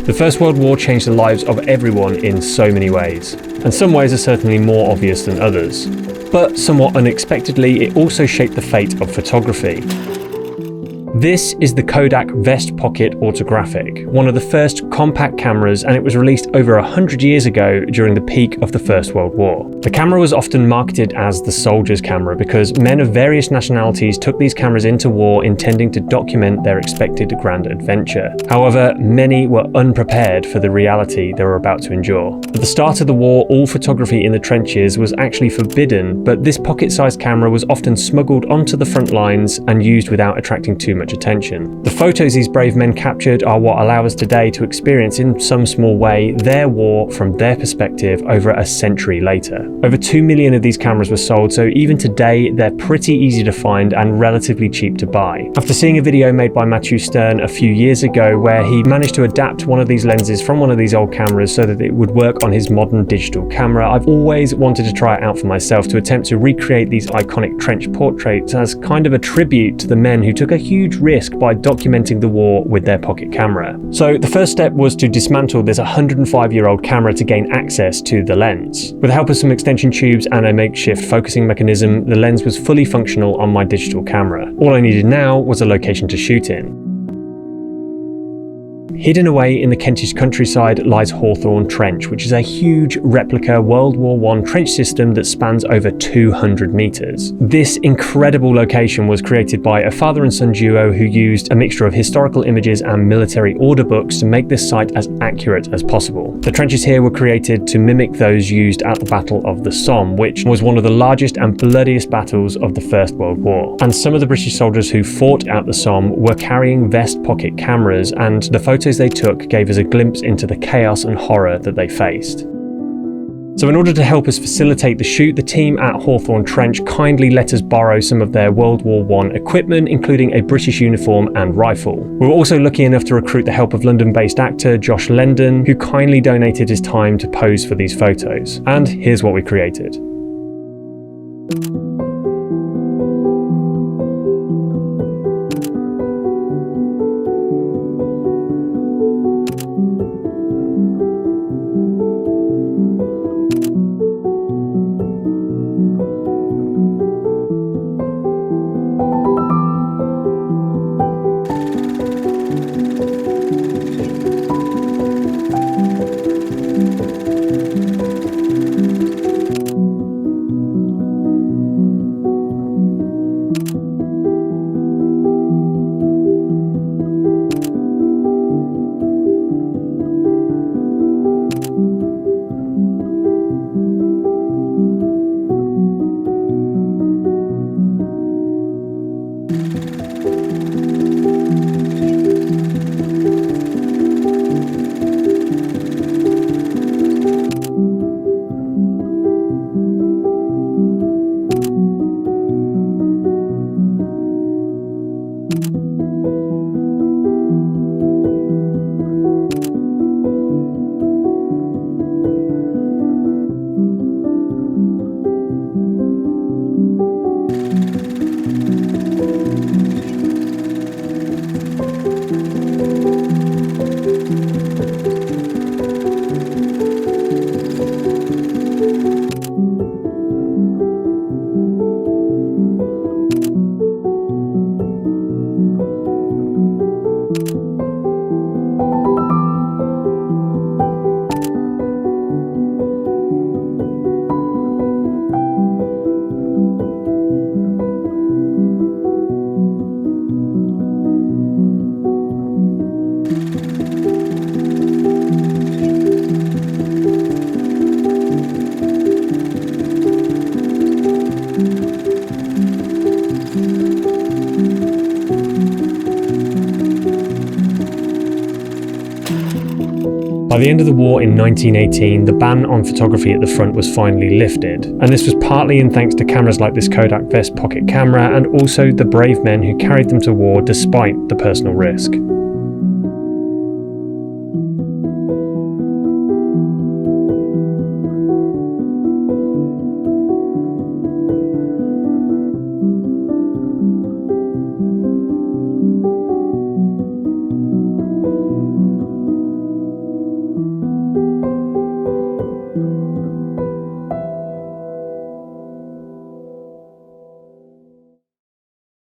The First World War changed the lives of everyone in so many ways, and some ways are certainly more obvious than others. But somewhat unexpectedly, it also shaped the fate of photography. This is the Kodak Vest Pocket Autographic, one of the first compact cameras, and it was released over 100 years ago during the peak of the First World War. The camera was often marketed as the soldier's camera because men of various nationalities took these cameras into war intending to document their expected grand adventure. However, many were unprepared for the reality they were about to endure. At the start of the war, all photography in the trenches was actually forbidden, but this pocket-sized camera was often smuggled onto the front lines and used without attracting too much attention. The photos these brave men captured are what allow us today to experience in some small way their war from their perspective over a century later. Over 2 million of these cameras were sold, so even today they're pretty easy to find and relatively cheap to buy. After seeing a video made by Matthew Stern a few years ago where he managed to adapt one of these lenses from one of these old cameras so that it would work on his modern digital camera, I've always wanted to try it out for myself to attempt to recreate these iconic trench portraits as kind of a tribute to the men who took a huge risk by documenting the war with their pocket camera. So the first step was to dismantle this 105-year-old camera to gain access to the lens. With the help of some extension tubes and a makeshift focusing mechanism, the lens was fully functional on my digital camera. All I needed now was a location to shoot in. Hidden away in the Kentish countryside lies Hawthorne Trench, which is a huge replica World War I trench system that spans over 200 metres. This incredible location was created by a father and son duo who used a mixture of historical images and military order books to make this site as accurate as possible. The trenches here were created to mimic those used at the Battle of the Somme, which was one of the largest and bloodiest battles of the First World War. And some of the British soldiers who fought at the Somme were carrying Vest pocket cameras, and the photos they took gave us a glimpse into the chaos and horror that they faced. So in order to help us facilitate the shoot, the team at Hawthorne Trench kindly let us borrow some of their World War I equipment, including a British uniform and rifle. We were also lucky enough to recruit the help of London-based actor Josh Lendon, who kindly donated his time to pose for these photos. And here's what we created. By the end of the war in 1918, the ban on photography at the front was finally lifted, and this was partly in thanks to cameras like this Kodak Vest Pocket camera and also the brave men who carried them to war despite the personal risk.